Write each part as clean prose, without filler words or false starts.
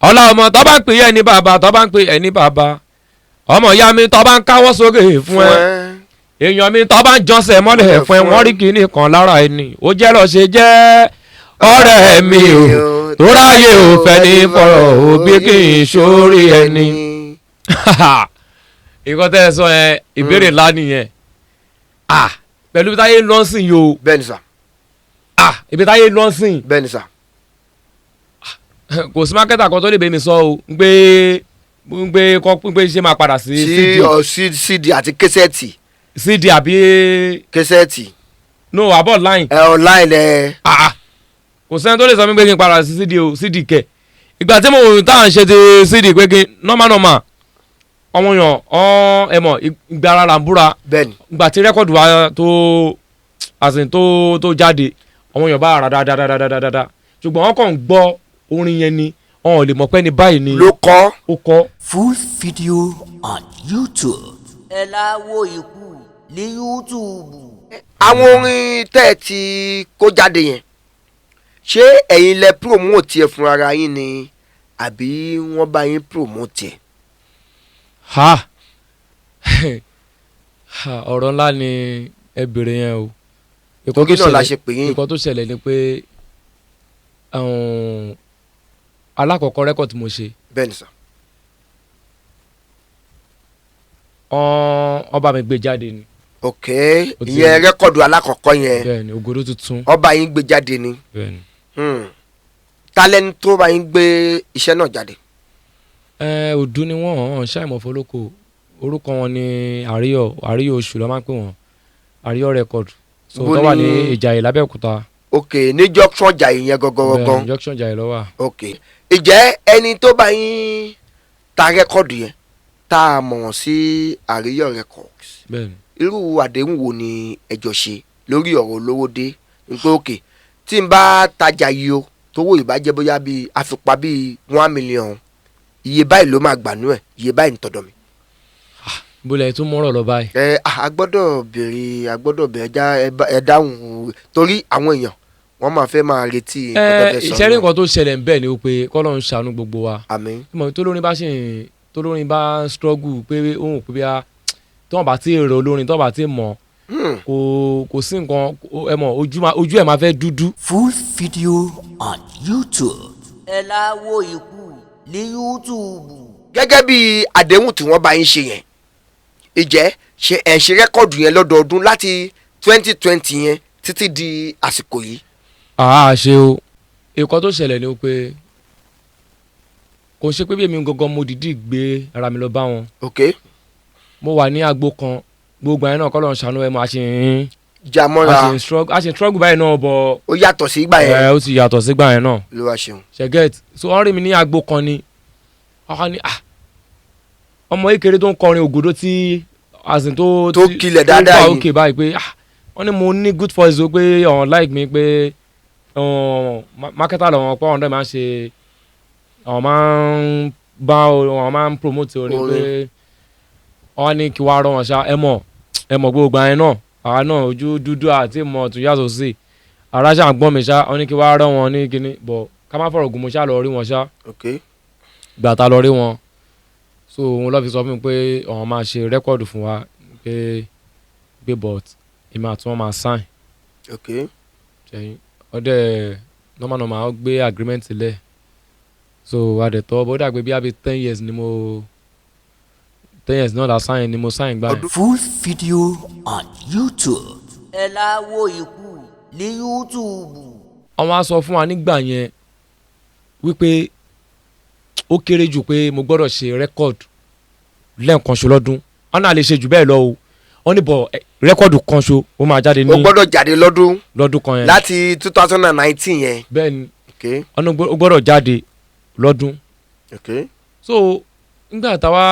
ọlá ọmọ tó bá ń pè é ní bàbá tó bá ń pè é ní bàbá ọmọ ìyá mi tó bá ń káwọ́ sókè fún ẹ èèyàn mi tó bá ń jọ́sẹ̀ mọ́lẹ̀ fún ẹ wọ́n rí kíní kan lára ẹni ó jẹ́ lọ ṣe jẹ́ ọ̀rẹ́ mi o tó ráyè ò fẹ́ ní fọ̀rọ̀ òbí kì í sórí ẹni. ìkọ́ tẹ́ ẹ sọ ẹ ìbéèrè ńlá nìyẹn pẹ̀lú ibi táyé lọ́sìn yìí o. bẹ́ẹ̀ni sà. ibi táyé lọ́sìn. bẹ́ẹ̀ni sà. kò sí mákẹ́tà kan tó lè bẹ́ mi sọ o ń gbé ṣe máa padà sí cd àti kẹsẹ́ẹ̀tì. cd àbí. kẹsẹ́ẹ̀tì. no àbọ̀ online. online ẹ. kò sẹ́ni tó lè sọ mi pé kí n padà sí cd o cd kẹ̀ ìgbà tí mo tá à ń ṣe ti cd pé kí normal ọmọ yàn ẹ mọ̀ ìgbà ara là ń búra. bẹ́ẹ̀ni. ìgbà tí rẹ́kọ̀dù wa tó jáde ọmọ yàn bá ara dáadáa ṣùgbọ́n wọn kàn ń gbọ́ orin yẹn ni wọn ò lè mọ̀ pé ní báyìí ni. ló kọ́. ó kọ́. Full video on YouTube. ẹ láwo ikú ní YouTube. àwọn orin tẹ́ ẹ ti kó jáde yẹn ṣé ẹ̀yin lẹ promote ẹ fún ara yín ni àbí wọ́n bá yín promote ẹ. ọ̀rọ̀ ńlá ni ẹ bèrè yẹn o. torí náà la ṣe pè yín. nǹkan tó ṣẹlẹ̀ ni pé alákọ̀ọ́kọ́ rẹ́kọ̀dì mo ṣe. bẹ́ẹ̀ni sà. ọba mi gbé jáde ni. ok ìyẹn rẹ́kọ̀dù alákọ̀ọ́kọ́ yẹn. bẹ́ẹ̀ni Ògòdó tuntun. ọba yín gbé jáde ni. bẹ́ẹ̀ni. talẹ́ni tó bá yín gbé iṣẹ́ náà jáde. Òdu ni wọ́n ṣàìmọ̀ fọlọ́kọ̀ orúkọ wọn ni àríyọ̀ oṣù ló máa ń pè wọ́n àríyọ̀ rẹ́kọ̀dù so tó wà ní Ìjàyè l'Abẹ́òkúta. ok ní junction Ìjàyè yẹn gangan. bẹ́ẹ̀ni junction Ìjàyè ló wà. ok ìjẹ́ ẹni tó bá yín ta rẹ́kọ̀dù yẹn tá a mọ̀ wọ́n sí àríyọ̀ rẹ́kọ̀dù. bẹ́ẹ̀ni. irú àdéhùn wo ni ẹjọ́ ṣe lórí ọ̀rọ̀ olówó dé nípa òkè tí n bá tajà yìí o tówó ìbàjẹ́ bóyá bíi àfipá bíi 1 million iye báyìí ló máa gbà nú ẹ̀ iye báyìí ń tọ̀dọ̀ mi. bólẹ̀ tún mọ́rọ̀ lọ báyìí. a gbọ́dọ̀ béèrè já ẹ dáhùn torí àwọn èèyàn wọ́n máa fẹ́ máa retí. ìṣẹ́rí nǹkan tó ṣẹlẹ̀ ń bẹ̀ ni pé kọ́lọ́run ṣàánú gbogbo wa. àmín. tólórin bá ń struggle pé òun pé bí a tí wọ́n bá ti rò olórin tí wọ́n bá ti mọ̀ kò sí nǹkan ẹ mọ̀ ojú ẹ̀ máa fẹ́ dúdú. Full video on YouTube. ẹ láwo ikú ní YouTube. gẹ́gẹ́ bí àdéhùn tí wọ́n bá yín ṣe yẹn ìjẹ́ ṣe rẹ́kọ̀dù yẹn lọ́dọọdún láti 2020 yẹn títí di àsìkò yìí. ṣe o nǹkan tó ṣẹlẹ̀ ni pé kò ṣe pé bí èmi gangan mo dìídì gbé ara mi lọ bá wọn. ok. mo wà ní agbo kan gbogbo àyẹn náà kọ́ lọ́n ṣàánú ẹ̀ mọ́ jamora a ṣe struggle báyìí náà bọ̀. ó yàtọ̀ sí ìgbà yẹn. ó ti yàtọ̀ sí ìgbà yẹn náà. ló wá ṣeun. ṣẹgẹt so wọ́n rí mi ní agbo kan ni ọkọ ni ọmọ ìkéré tó ń kọrin Ògòdó tí àsìn tó kilẹ̀ dáadáa yìí tó ń bá òkè báyìí pé wọ́n ní mo ní good voice o pé ọ̀hún like mi pé marketer lọ́wọ́ pé ọ̀hún dẹ̀ máa ń ṣe ọ̀hún máa ń promote orin pé wọ́n ní kí wàá rọ wọn ṣá ẹ mọ̀ gbogbo àyẹn náà àwa náà ojú dúdú àti ìmọ̀ tó yàtọ̀ sí ara ṣáà gbọ́n mi ṣá wọ́n ní kí wàá rọ wọn ní kíní bọ̀ ká má fọ̀rọ̀ gùn mo ṣá lọ rí wọn ṣá. gbà tá lọ rí wọn so òun lọ́ fi sọ fún mi pé ọ̀hún máa ṣe rẹ́kọ̀dù fún wa pé but èmi àti wọn máa sign. ọdẹ normal gbé agreement lẹ̀ so adẹ̀tọ́ bọ́dà gbé bí i 10 years ni mo 10 years náà la sign ni mo sign gbà yẹn. Full video on YouTube. ẹ láwo ikú ní YouTube. àwọn á sọ fún wa nígbà yẹn wípé ó kéré jù pé mo gbọ́dọ̀ ṣe rẹ́kọ̀dù lẹ́ẹ̀kan ṣo lọ́dún wọn náà lè ṣe jù bẹ́ẹ̀ lọ o wọn ní bọ̀ rẹ́kọ̀dù kan ṣo ó máa jáde ní. ó gbọ́dọ̀ jáde lọ́dún kan yẹn. láti 2019 yẹn. bẹ́ẹ̀ni wọn ó gbọ́dọ̀ jáde lọ́dún. so nígbà táwa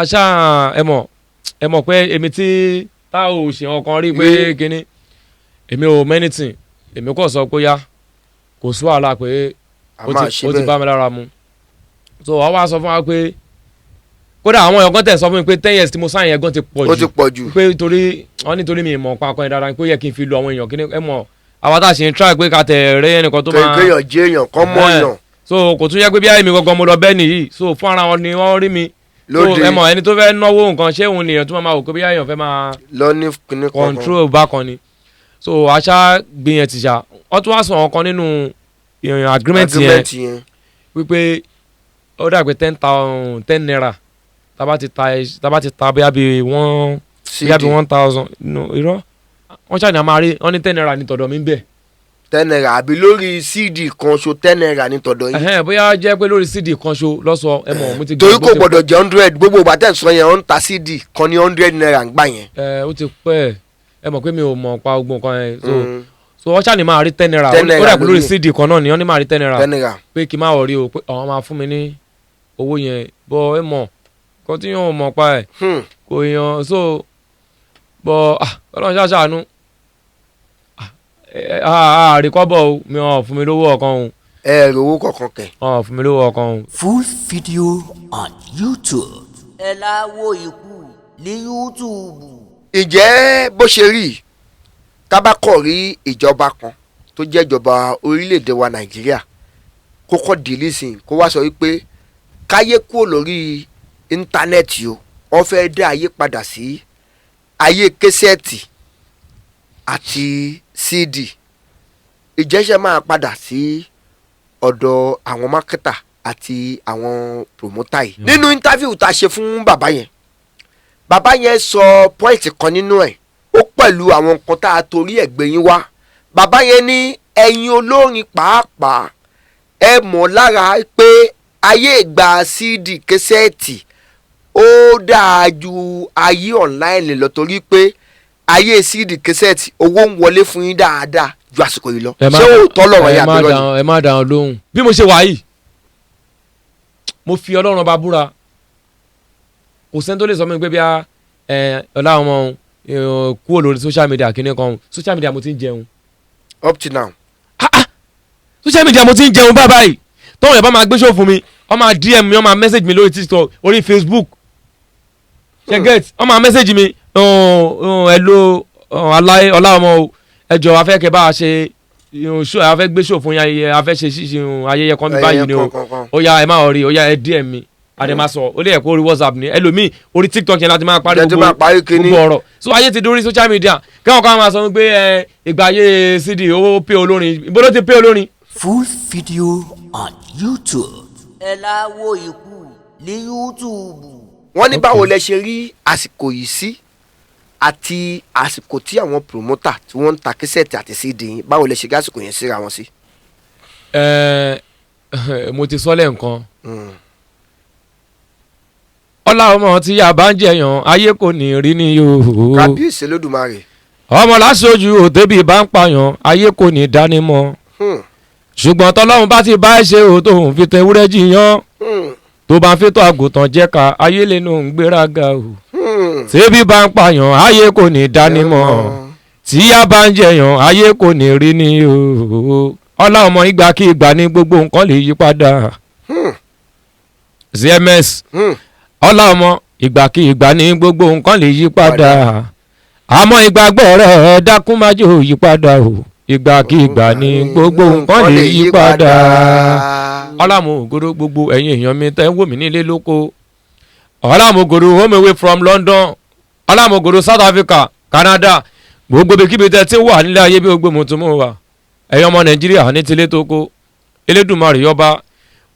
aṣá ẹ mọ̀ pé èmi tí tá ò ṣe ọkàn rí pé kíní èmi ò mẹ́nìtìn èmi kò sọ pé yá kò sí wàhálà pé ó ti bá mi lára mu so wàá wá sọ fún wa pé kódà àwọn èèyàn kan tẹ̀ sọ fún mi pé 10 years tí mo sáyẹn yẹn gan ti pọ̀ jù. ó ti pọ̀ jù. pé nítorí mi mọ̀ pa akọni dáadáa pé ó yẹ kí n fi lu àwọn èèyàn kíní ẹ mọ̀ àwa tá a ṣe ń try pé ká tẹ̀ rẹ́ ẹnìkan tó máa. kéèyàn jẹ́ èèyàn kọ́ mọ́ èèyàn. so kò tún yẹ pé bí àyè mi gangan mo lọ bẹ́ẹ̀ nìyí so fún ara wọn ni wọ́n rí mi so ẹ mọ̀ ẹni tó fẹ́ náwó nǹkan ṣé òun nìyẹn tó máa wò pé bí àyè fẹ́ máa lọ ní kíní kan control bákan ni so aṣá gbìyànjú ti ṣá wọ́n tún wá sọ ọ̀kan nínú agreement yẹn wípé ó dà pé 10 naira tábà ti ta bóyá bí 1000 irọ́ wọ́n ṣàní àmà rí wọ́n ní 10 naira ní tọ̀dọ̀ mi ń bẹ̀. 10 naira àbí lórí cd kan ṣo 10 naira ní tọ̀dọ̀ yín. bóyá jẹ́ pé lórí cd kan ṣo lọ́sọ̀ ẹ mọ̀ mo ti. torí kò gbọdọ̀ jẹ́ 100 gbogbo ìgbà tẹ̀ sọ yẹn wọ́n ń ta cd kan ní 100 naira ń gbà yẹn. ó ti pẹ́ ẹ mọ̀ pé mi ò mọ̀ pa ogun nǹkan yẹn so wọ́n ṣàní máa rí 10 naira ó dà pé lórí cd kan náà ni wọ́n ní máa rí 10 naira pé kí n má wọrí o pé àwọn máa fún mi ní owó yẹn bọ́ ẹ mọ̀ kó tí yóò mọ̀ pa ẹ̀ kò yan so bọ́ ọlọ́run ṣàṣàánú àríkọ́bọ̀ o mi ò fún mi lówó ọ̀kan o. ẹ rówó kọ̀ọ̀kan kẹ̀. fún mi lówó ọ̀kan o. Full video on YouTube. ẹ láwo ikú ní YouTube. ìjẹ́ bó ṣe rí tábàkọ̀ rí ìjọba kan tó jẹ́ ìjọba orílẹ̀-èdè wa Nàìjíríà kókó dìlísìn kó wá sọ wípé káyé kúrò lórí íńtánẹ́ẹ̀tì o wọ́n fẹ́ dá ayé padà sí ayé késẹ́ẹ̀tì àti cd ìjẹ́sẹ̀ máa padà sí ọ̀dọ̀ àwọn mákẹ́tà àti àwọn promoter yìí. nínú interview tá a ṣe fún bàbá yẹn sọ point kan nínú ẹ̀ ó pẹ̀lú àwọn nǹkan tá a torí ẹ̀ gbé yín wá. bàbá yẹn ní ẹ̀yin olórin pàápàá ẹ mọ̀ lára pé ayé ìgbà cd késẹ́ẹ̀tì ó dáa ju ayé online lọ torí pé ayé cd kẹsẹ̀tì owó ń wọlé fún yín dáadáa ju àsìkò yìí lọ. ṣé o tọ́ lọ́rọ̀ yà bí lọ́yìn. ẹ má dàn án lóhùn. bí mo ṣe wà yìí mo fi ọlọ́run ọba búra kò sẹ́ni tó lè sọ mí pé bí ọlá ọmọ kúrò lórí social media kìíní kan social media mo ti ń jẹun. up to now. social media mo ti ń jẹun báyìí tọ́wọ́n yẹn bá máa gbé show fún mi wọ́n máa dm mi wọ́n máa message mi lórí tiktok orí facebook ṣe get wọ́n máa message mi hello ọlá ọmọ ẹjọ afẹ́kẹ́ bá a ṣe afẹ́ gbé show fún yẹn afẹ́ ṣe ayẹyẹ kan bí báyìí ni o ó yá ẹ má rí ó yá ẹ dm mi àdè máa sọ ó lè yẹ kó orí whatsapp ni ẹlòmíì orí tiktok yẹn láti máa parí gbogbo ọ̀rọ̀ so ayé ti dórí social media kẹ́wọ̀n kan máa sọ pé ìgbà ayé cd ó pé olórin ibo ló ti pé olórin. Full video on YouTube. ẹ láwo ikú ní YouTube. wọ́n ní báwo lẹ ṣe rí àsìkò yìí sí àti àsìkò tí àwọn promoter tí wọ́n ń ta kẹsẹ̀tì àti cd yín báwo lẹ ṣe rí àsìkò yẹn síra wọn sí. mo ti sọ lẹ́ǹkan ọlá ọmọ tí a bá ń jẹyàn ayé kò ní rí ni yòó. kábíyèsí lódùmarè. ọmọ láṣojú òtẹ́bí bá ń pààyàn ayé kò ní dánimọ̀ ṣùgbọ́n tọ́lọ́run bá ti bá ẹ ṣe òótọ́ fi tẹ ewúrẹ́ jiyàn tó bá ń fẹ́tọ̀ àgùntàn jẹ́ ká ayé lẹ́nu ń gbéraga o tẹ́bí bá ń pààyàn ayé kò ní dánimọ̀ tí a bá ń jẹyàn ayé kò ní rí ni o ọlá ọmọ ìgbà kí ìgbà ní gbogbo nǹkan lè yí padà zms ọlá ọmọ ìgbà kí ìgbà ní gbogbo nǹkan lè yí padà àmọ́ ìgbàgbọ́ rẹ̀ dákún má jẹ́ ó yí padà o ìgbàkígbà ní gbogbo nǹkan lè yí padà. ọlámùgòrò gbogbo ẹ̀yin èèyàn mi tẹ́ ń wò mí nílé lóko. ọlámùgòrò home away from London ọlámùgòrò South Africa Canada gbogbo ibikíbi tẹ́ ti wà nílé ayé bí gbogbo mùtúmù wà. ẹ̀yin ọmọ Nàìjíríà ní tilé tó kó Elédùmarè ọba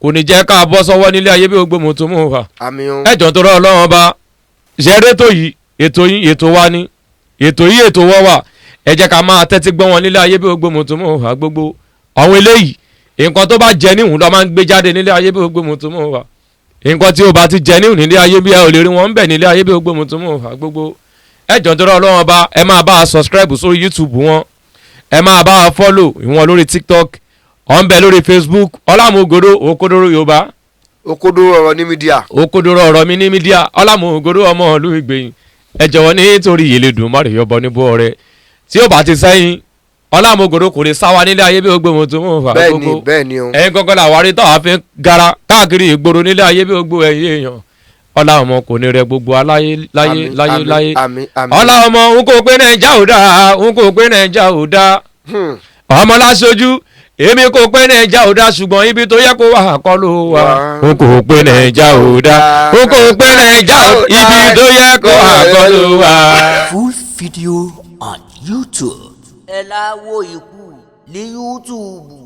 kò ní jẹ́ ká bọ́ sọ́wọ́ nílé ayé bí gbogbo mùtúmù wà. ẹ̀jọ̀ tó rọ Ọlọ́run ọba ṣẹ́rẹ́ ètò yìí ètò wa ni ètò yìí ètò wọ́ wà ẹ jẹ́ ká máa tẹ́tí gbọ́ wọn nílé ayé bí gbogbo mùtúmù wà gbogbo àwọn eléyìí nǹkan tó bá jẹ níhùn ló máa ń gbé jáde nílé ayé bí gbogbo mùtúmù wà nǹkan tí ó bá ti jẹ níhùn nílé ayé bí ẹ ò lè rí wọn ń bẹ̀ nílé ayé bí gbogbo mùtúmù wà gbogbo ẹ jọ̀ọ́ nítorí Ọlọ́run ọba ẹ máa bá a subscribe sórí YouTube wọn ẹ máa bá a follow wọn lórí TikTok ọ̀ ń bẹ lórí Facebook Ọlámùgòrò Òkodoro Yorùbá Òkodoro ọ̀rọ̀ ní mídíà Òkodoro ọ̀rọ̀ mi ní mídíà Ọlámùgòrò ọmọ ìlú Ìgbẹ̀yìn ẹ jọ̀wọ́ nítorí Elédùmarè yọbọ níbo rẹ tí ó bá ti sẹ́yìn Ọlámùgòrò kò lè sáwa nílé ayé bí gbogbo mùtúmù wà gbogbo bẹ́ẹ̀ni o ẹ̀yin gọ́gọ́ la wárí táwa fi gara káàkiri ìgboro nílé ayé bí gbogbo ẹ̀yin èèyàn ọlá ọmọ kò ní rẹ gbogbo aláyé láyé ọlá ọmọ n kò pé Nàìjà ò dáa n kò pé Nàìjà ò dáa ọmọ láṣojú èmi kò pé nàìjà ò dá ṣùgbọ́n ibi tó yẹ kó wà kọ́ ló wà. n kò pé nàìjà ò dá n kò pé nàìjà ibi tó yẹ kó wà kọ́ ló wà. Full video on YouTube. ẹ láwo ikú ní YouTube.